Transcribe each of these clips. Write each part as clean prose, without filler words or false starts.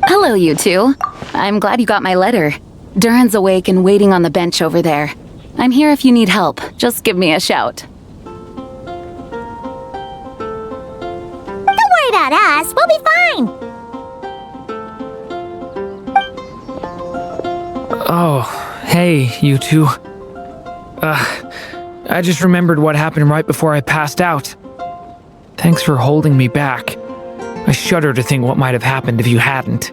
Hello, you two. I'm glad you got my letter. Duran's awake and waiting on the bench over there. I'm here if you need help. Just give me a shout. Don't worry about us. We'll be fine. Oh, hey, you two. I just remembered what happened right before I passed out. Thanks for holding me back. I shudder to think what might have happened if you hadn't.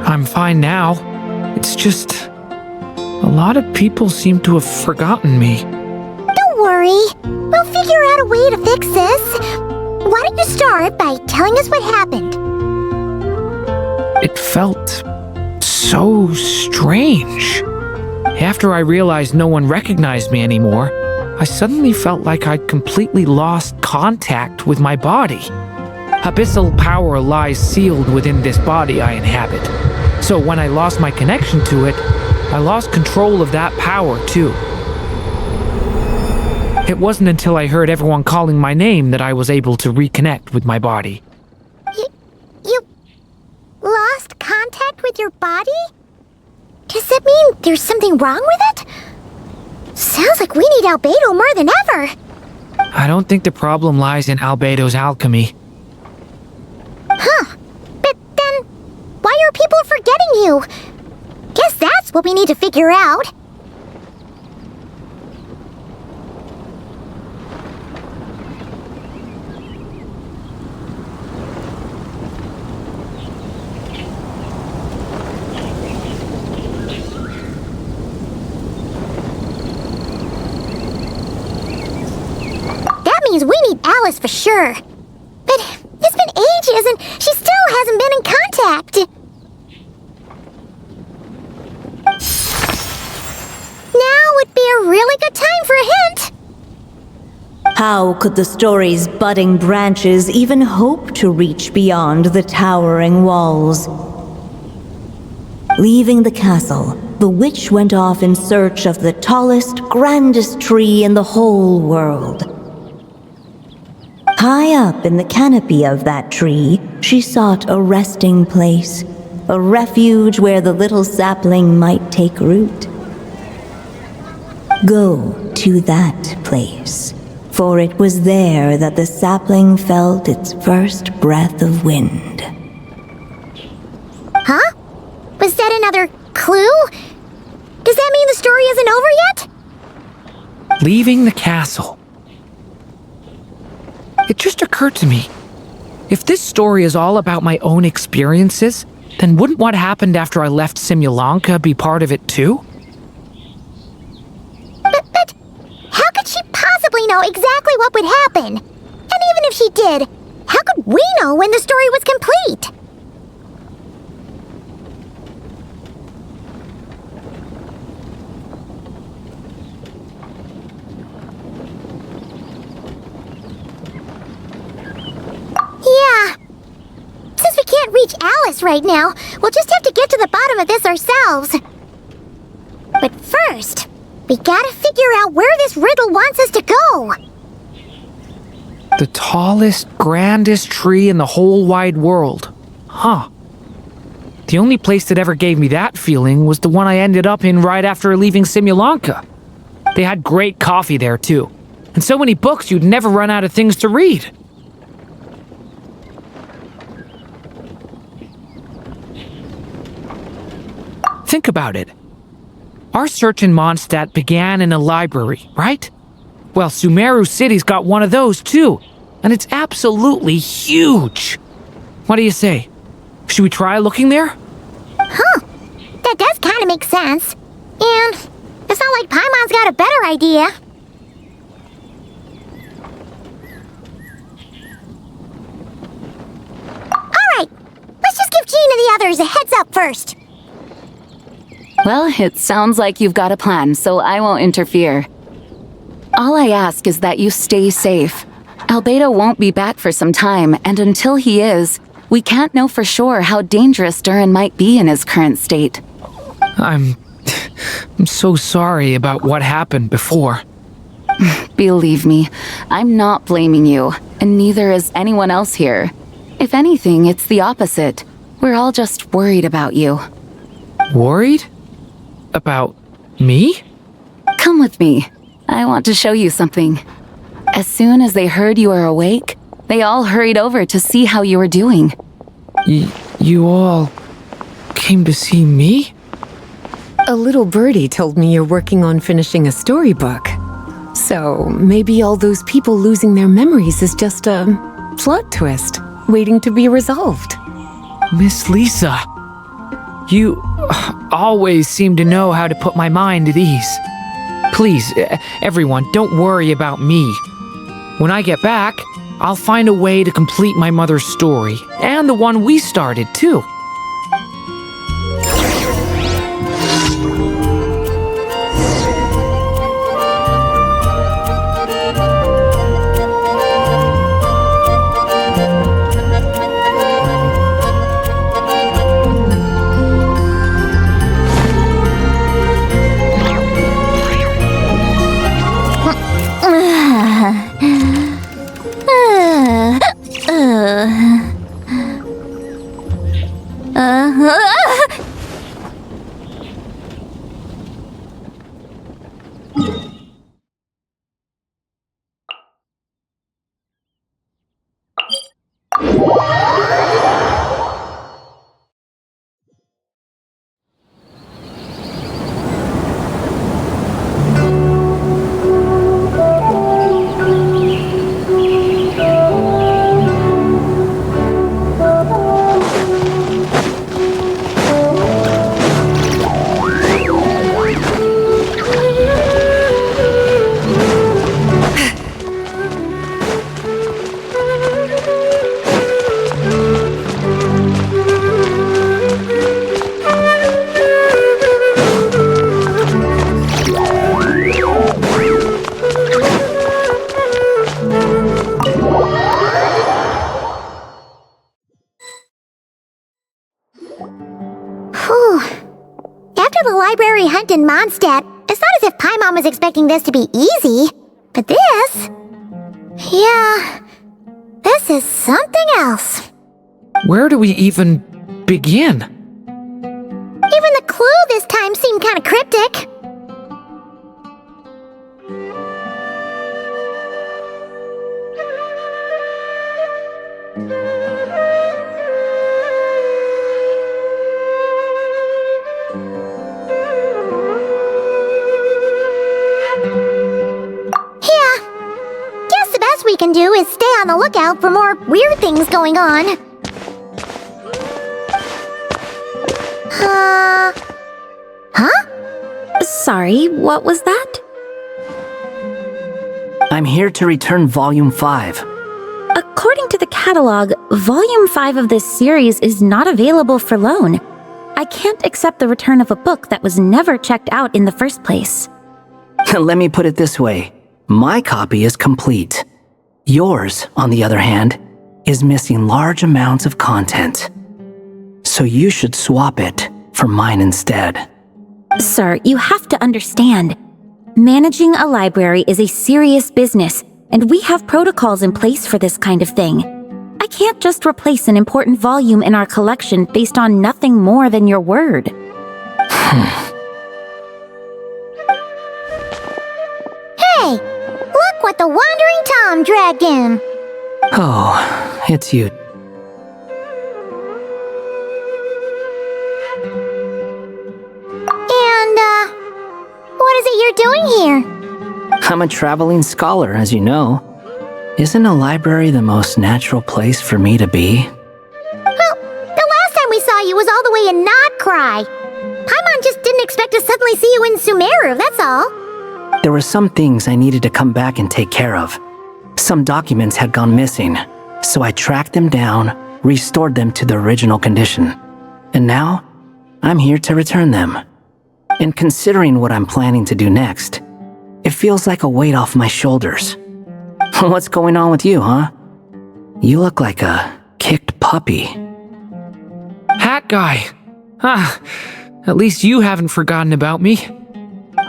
I'm fine now. It's just... a lot of people seem to have forgotten me. Don't worry. We'll figure out a way to fix this. Why don't you start by telling us what happened? It felt so strange. After I realized no one recognized me anymore, I suddenly felt like I'd completely lost contact with my body. Abyssal power lies sealed within this body I inhabit. So when I lost my connection to it, I lost control of that power too. It wasn't until I heard everyone calling my name that I was able to reconnect with my body. You lost contact with your body? Does that mean there's something wrong with it? Sounds like we need Albedo more than ever. I don't think the problem lies in Albedo's alchemy. Huh. But then, why are people forgetting you? Guess that's what we need to figure out. Means we need Alice for sure. But it's been ages and she still hasn't been in contact. Now would be a really good time for a hint. How could the story's budding branches even hope to reach beyond the towering walls? Leaving the castle, the witch went off in search of the tallest, grandest tree in the whole world. High up in the canopy of that tree, she sought a resting place, a refuge where the little sapling might take root. Go to that place, for it was there that the sapling felt its first breath of wind. Huh? Was that another clue? Does that mean the story isn't over yet? Leaving the castle. It just occurred to me, if this story is all about my own experiences, then wouldn't what happened after I left Simulanka be part of it too? But how could she possibly know exactly what would happen? And even if she did, how could we know when the story was complete? Yeah. Since we can't reach Alice right now, we'll just have to get to the bottom of this ourselves. But first, we gotta figure out where this riddle wants us to go. The tallest, grandest tree in the whole wide world. Huh. The only place that ever gave me that feeling was the one I ended up in right after leaving Simulanka. They had great coffee there too, and so many books you'd never run out of things to read. Think about it. Our search in Mondstadt began in a library, right? Well, Sumeru City's got one of those too, and it's absolutely huge. What do you say? Should we try looking there? Huh. That does kind of make sense. And it's not like Paimon's got a better idea. Alright, let's just give Jean and the others a heads up first. Well, it sounds like you've got a plan, so I won't interfere. All I ask is that you stay safe. Albedo won't be back for some time, and until he is, we can't know for sure how dangerous Duran might be in his current state. I'm so sorry about what happened before. Believe me, I'm not blaming you, and neither is anyone else here. If anything, it's the opposite. We're all just worried about you. Worried? About me? Come with me. I want to show you something. As soon as they heard you were awake, they all hurried over to see how you were doing. You all came to see me? A little birdie told me you're working on finishing a storybook. So maybe all those people losing their memories is just a plot twist waiting to be resolved. Miss Lisa, you always seem to know how to put my mind at ease. Please, everyone, don't worry about me. When I get back, I'll find a way to complete my mother's story, and the one we started, too. Whew. After the library hunt in Mondstadt, it's not as if Paimon was expecting this to be easy. But this... yeah... this is something else. Where do we even begin? Even the clue this time seemed kind of cryptic. We can do is stay on the lookout for more weird things going on. Huh? Sorry, what was that? I'm here to return Volume 5. According to the catalog, Volume 5 of this series is not available for loan. I can't accept the return of a book that was never checked out in the first place. Let me put it this way. My copy is complete. Yours, on the other hand, is missing large amounts of content. So you should swap it for mine instead. Sir, you have to understand. Managing a library is a serious business, and we have protocols in place for this kind of thing. I can't just replace an important volume in our collection based on nothing more than your word. Hey! Look what the Wandering Tom dragged in! Oh, it's you. And, what is it you're doing here? I'm a traveling scholar, as you know. Isn't a library the most natural place for me to be? Well, the last time we saw you was all the way in Nodcry. Paimon just didn't expect to suddenly see you in Sumeru, that's all. There were some things I needed to come back and take care of. Some documents had gone missing, so I tracked them down, restored them to the original condition. And now, I'm here to return them. And considering what I'm planning to do next, it feels like a weight off my shoulders. What's going on with you, huh? You look like a kicked puppy. Hat guy. At least you haven't forgotten about me.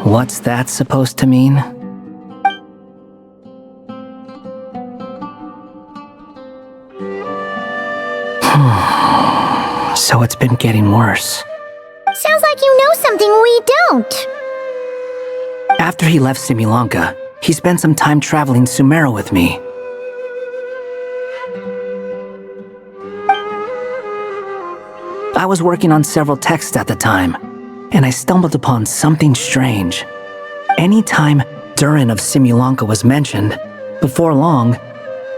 What's that supposed to mean? So it's been getting worse. Sounds like you know something we don't. After he left Simulanka, he spent some time traveling Sumeru with me. I was working on several texts at the time, and I stumbled upon something strange. Anytime Durin of Simulanka was mentioned, before long,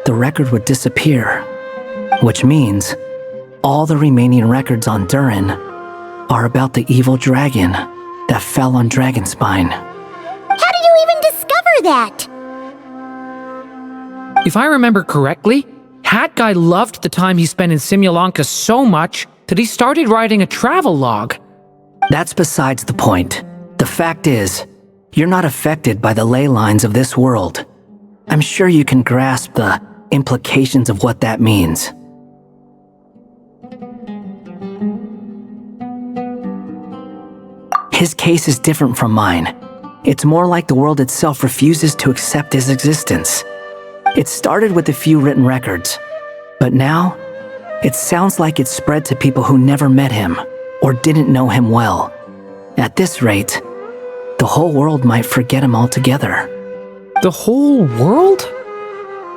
the record would disappear. Which means, all the remaining records on Durin are about the evil dragon that fell on Dragonspine. How did you even discover that? If I remember correctly, Hat Guy loved the time he spent in Simulanka so much that he started writing a travel log. That's besides the point. The fact is, you're not affected by the ley lines of this world. I'm sure you can grasp the implications of what that means. His case is different from mine. It's more like the world itself refuses to accept his existence. It started with a few written records, but now, it sounds like it's spread to people who never met him or didn't know him well. At this rate, the whole world might forget him altogether. The whole world?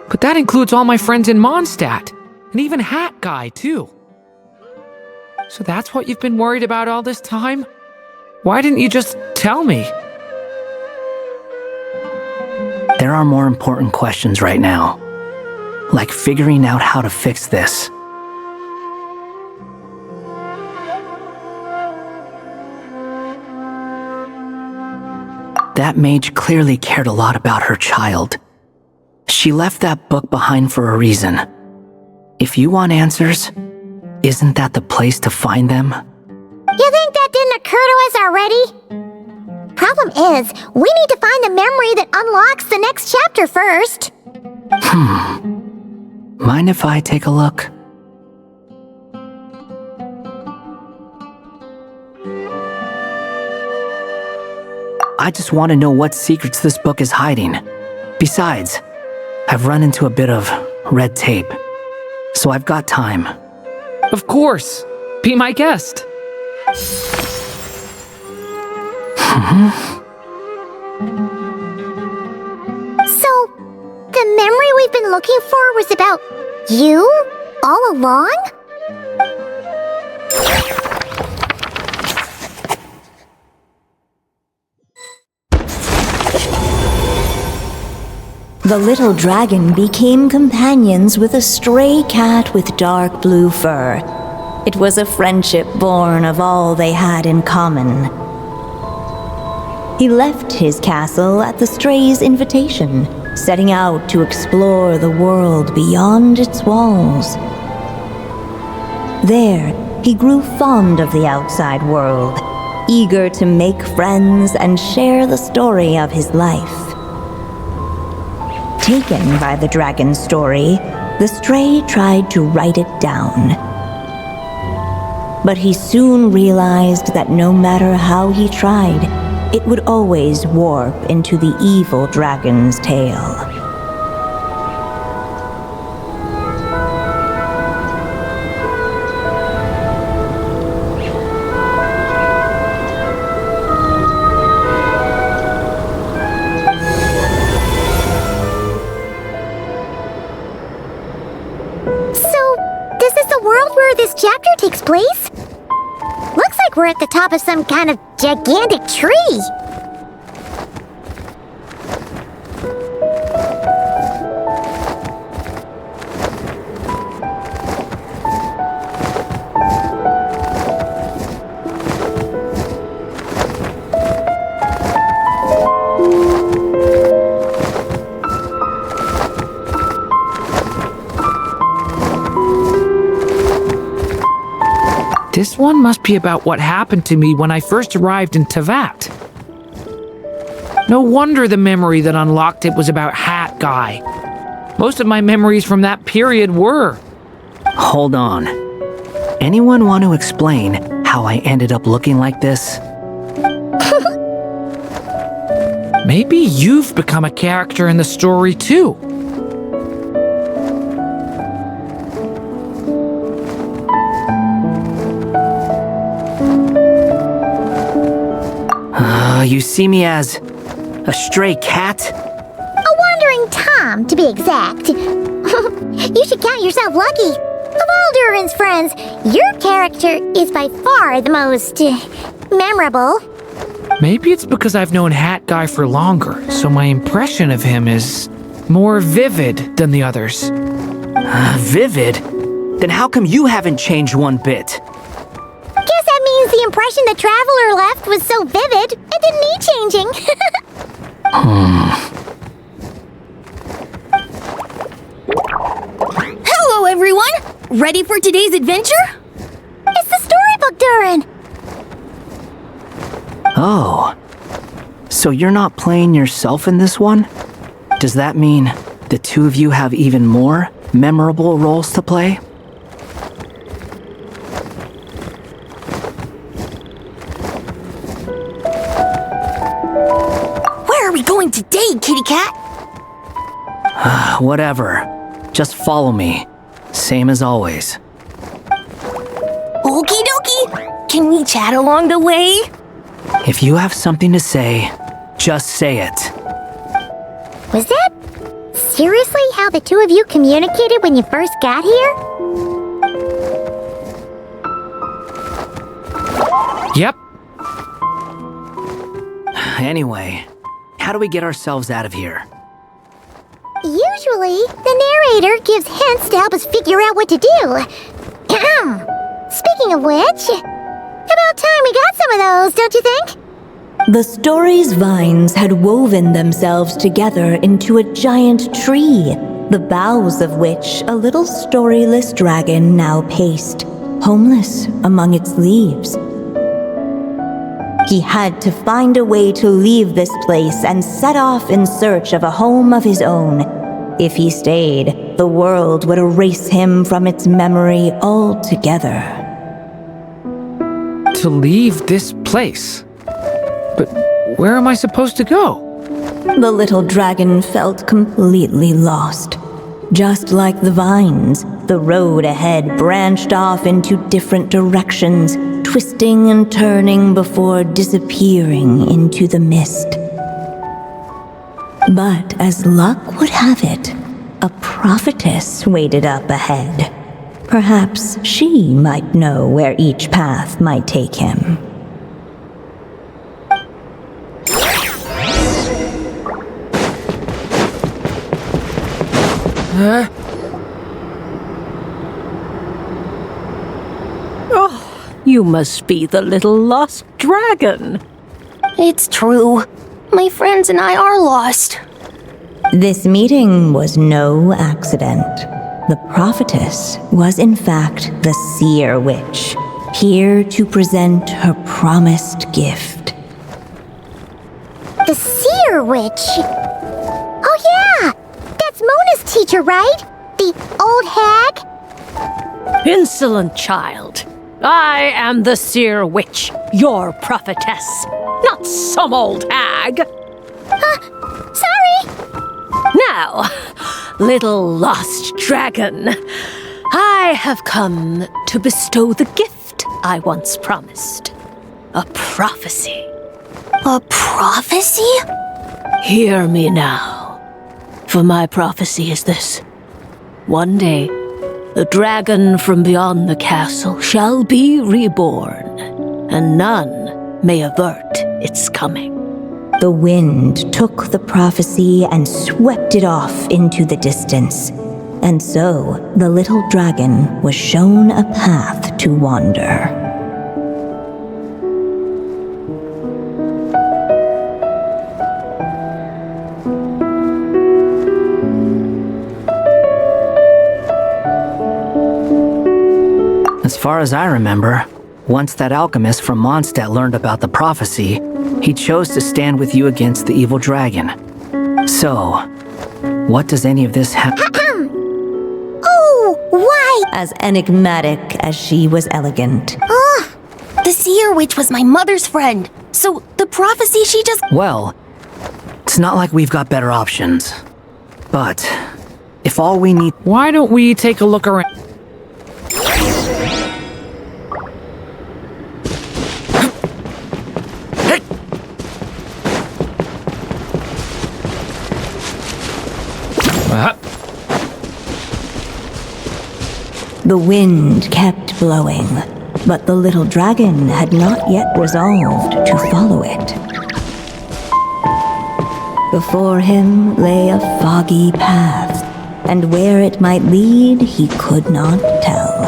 But that includes all my friends in Mondstadt, and even Hat Guy, too. So that's what you've been worried about all this time? Why didn't you just tell me? There are more important questions right now, like figuring out how to fix this. That mage clearly cared a lot about her child. She left that book behind for a reason. If you want answers, isn't that the place to find them? You think that didn't occur to us already? Problem is, we need to find the memory that unlocks the next chapter first. Mind if I take a look? I just want to know what secrets this book is hiding. Besides, I've run into a bit of red tape, so I've got time. Of course. Be my guest. So, the memory we've been looking for was about you all along? The little dragon became companions with a stray cat with dark blue fur. It was a friendship born of all they had in common. He left his castle at the stray's invitation, setting out to explore the world beyond its walls. There, he grew fond of the outside world, eager to make friends and share the story of his life. Taken by the dragon's story, the stray tried to write it down. But he soon realized that no matter how he tried, it would always warp into the evil dragon's tale. This chapter takes place? Looks like we're at the top of some kind of gigantic tree. This one must be about what happened to me when I first arrived in Tevat. No wonder the memory that unlocked it was about Hat Guy. Most of my memories from that period were. Hold on. Anyone want to explain how I ended up looking like this? Maybe you've become a character in the story too. You see me as a stray cat? A wandering Tom, to be exact. You should count yourself lucky. Of all Durin's friends, your character is by far the most memorable. Maybe it's because I've known Hat Guy for longer, so my impression of him is more vivid than the others. Vivid? Then how come you haven't changed one bit? Guess that means the impression the Traveler left was so vivid, it didn't need changing. Hello, everyone! Ready for today's adventure? It's the storybook, Durin! Oh. So you're not playing yourself in this one? Does that mean the two of you have even more memorable roles to play? Where are we going today, kitty cat? Whatever. Just follow me. Same as always. Okie dokie! Can we chat along the way? If you have something to say, just say it. Was that seriously how the two of you communicated when you first got here? Yep. Anyway, how do we get ourselves out of here? Usually, the narrator gives hints to help us figure out what to do. Speaking of which, about time we got some of those, don't you think? The story's vines had woven themselves together into a giant tree, the boughs of which a little storyless dragon now paced, homeless among its leaves. He had to find a way to leave this place and set off in search of a home of his own. If he stayed, the world would erase him from its memory altogether. To leave this place? But where am I supposed to go? The little dragon felt completely lost. Just like the vines, the road ahead branched off into different directions, twisting and turning before disappearing into the mist. But as luck would have it, a prophetess waited up ahead. Perhaps she might know where each path might take him. You must be the little lost dragon. It's true. My friends and I are lost. This meeting was no accident. The prophetess was in fact the seer witch, here to present her promised gift. The seer witch? Oh yeah! That's Mona's teacher, right? The old hag? Insolent child. I am the seer witch, your prophetess, not some old hag. Sorry! Now, little lost dragon, I have come to bestow the gift I once promised. A prophecy. A prophecy? Hear me now, for my prophecy is this. One day, the dragon from beyond the castle shall be reborn, and none may avert its coming. The wind took the prophecy and swept it off into the distance, and so the little dragon was shown a path to wander. As far as I remember, Once that alchemist from Mondstadt learned about the prophecy, he chose to stand with you against the evil dragon. So, what does any of this have? Oh, why? As enigmatic as she was elegant. The seer witch was my mother's friend. So the prophecy she just... Well, it's not like we've got better options. But, if all we need... Why don't we take a look around? The wind kept blowing, but the little dragon had not yet resolved to follow it. Before him lay a foggy path, and where it might lead he could not tell.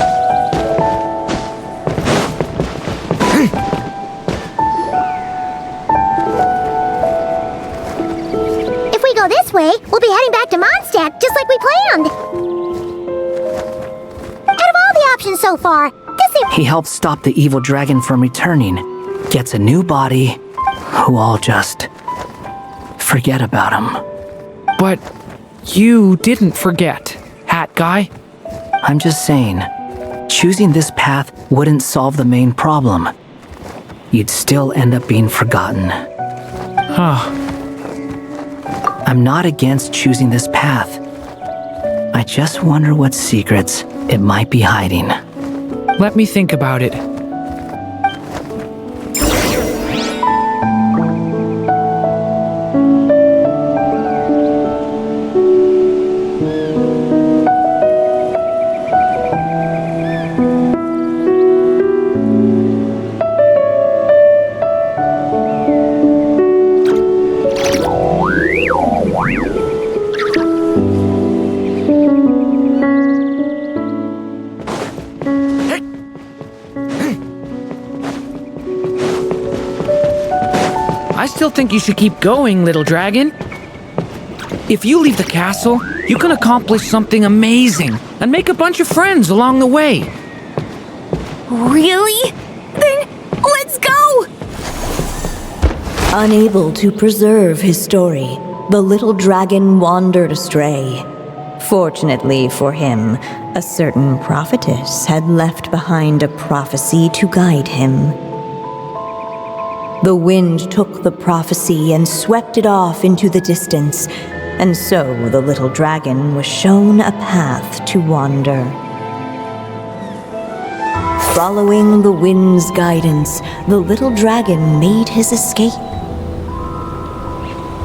If we go this way, we'll be heading back to Mondstadt, just like we planned. Out of all the options so far, this seems... He helps stop the evil dragon from returning, gets a new body, who all just forget about him. But you didn't forget, Hat Guy. I'm just saying, choosing this path wouldn't solve the main problem. You'd still end up being forgotten. I'm not against choosing this path. I just wonder what secrets it might be hiding. Let me think about it. I still think you should keep going, little dragon. If you leave the castle, you can accomplish something amazing and make a bunch of friends along the way. Really? Then let's go! Unable to preserve his story, the little dragon wandered astray. Fortunately for him, a certain prophetess had left behind a prophecy to guide him. The wind took the prophecy and swept it off into the distance, and so the little dragon was shown a path to wander. Following the wind's guidance, the little dragon made his escape.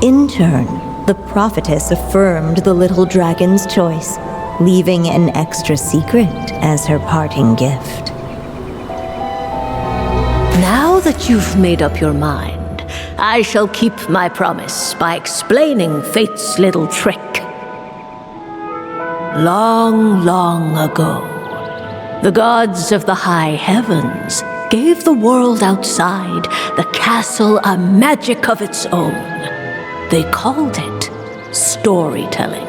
In turn, the prophetess affirmed the little dragon's choice, leaving an extra secret as her parting gift. Now that you've made up your mind, I shall keep my promise by explaining fate's little trick. Long, long ago, the gods of the high heavens gave the world outside the castle a magic of its own. They called it storytelling.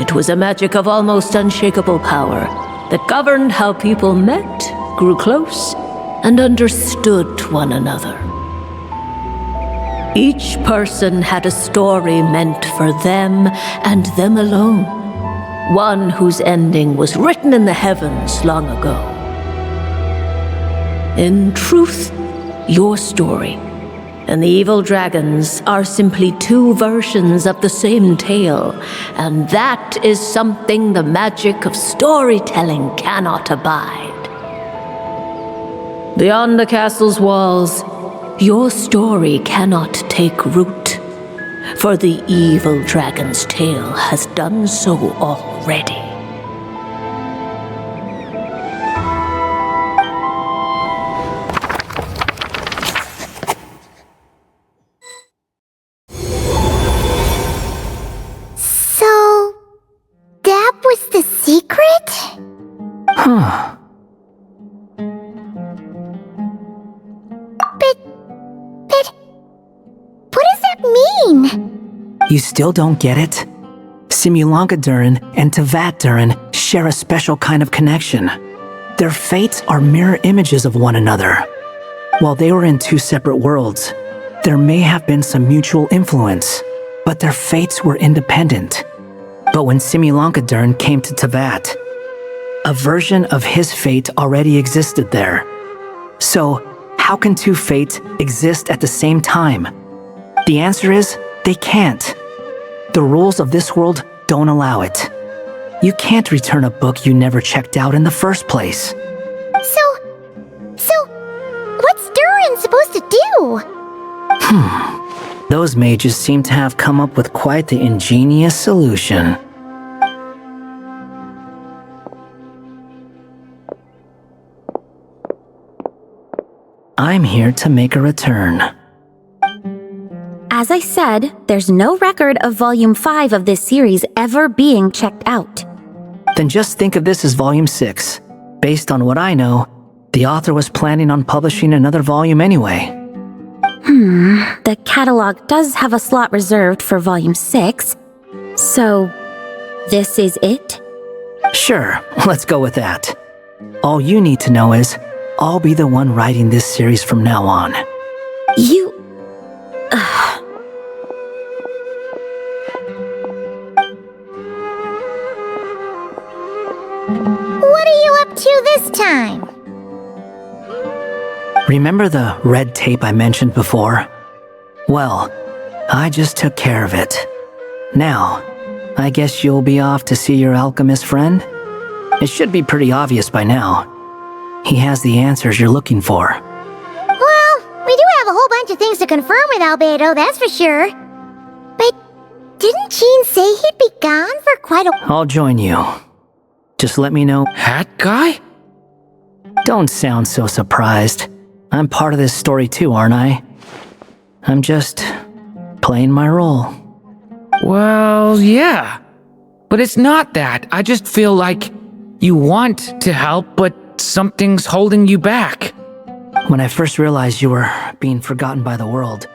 It was a magic of almost unshakable power that governed how people met, grew close, and understood one another. Each person had a story meant for them and them alone, one whose ending was written in the heavens long ago. In truth, your story and the evil dragons are simply two versions of the same tale, and that is something the magic of storytelling cannot abide. Beyond the castle's walls, your story cannot take root, for the evil dragon's tale has done so already. So, that was the secret? Huh. But what does that mean? You still don't get it? Simulanka Durin and Tavat Durin share a special kind of connection. Their fates are mirror images of one another. While they were in two separate worlds, there may have been some mutual influence, but their fates were independent. But when Simulankadern came to Tavat, a version of his fate already existed there. So, how can two fates exist at the same time? The answer is, they can't. The rules of this world don't allow it. You can't return a book you never checked out in the first place. So, what's Durin supposed to do? Those mages seem to have come up with quite the ingenious solution. I'm here to make a return. As I said, there's no record of Volume 5 of this series ever being checked out. Then just think of this as Volume 6. Based on what I know, the author was planning on publishing another volume anyway. The catalog does have a slot reserved for Volume 6. So, this is it? Sure, let's go with that. All you need to know is, I'll be the one writing this series from now on. You... What are you up to this time? Remember the red tape I mentioned before? Well, I just took care of it. Now, I guess you'll be off to see your alchemist friend? It should be pretty obvious by now. He has the answers you're looking for. Well, we do have a whole bunch of things to confirm with Albedo, that's for sure. But didn't Jean say he'd be gone for quite a... I'll join you. Just let me know. Hat guy? Don't sound so surprised. I'm part of this story too, aren't I? I'm just playing my role. Well, yeah. But it's not that. I just feel like you want to help, but something's holding you back. When I first realized you were being forgotten by the world,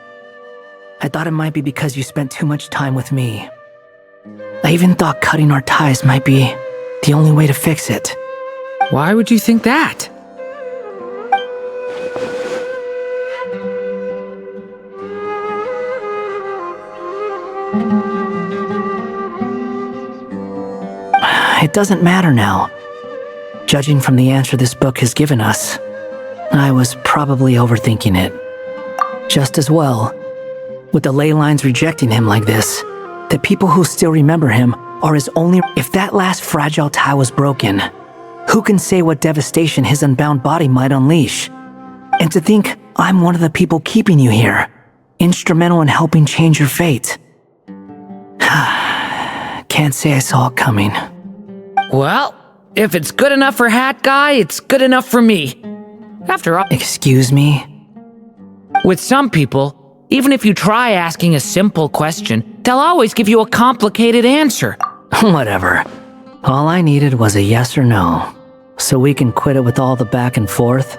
I thought it might be because you spent too much time with me. I even thought cutting our ties might be the only way to fix it. Why would you think that? It doesn't matter now. Judging from the answer this book has given us, I was probably overthinking it. Just as well, with the ley lines rejecting him like this, the people who still remember him are his only... If that last fragile tie was broken, who can say what devastation his unbound body might unleash? And to think I'm one of the people keeping you here, instrumental in helping change your fate. Can't say I saw it coming. Well, if it's good enough for Hat Guy, it's good enough for me. After all, Excuse me? with some people, even if you try asking a simple question, they'll always give you a complicated answer. Whatever. All I needed was a yes or no, so we can quit it with all the back and forth.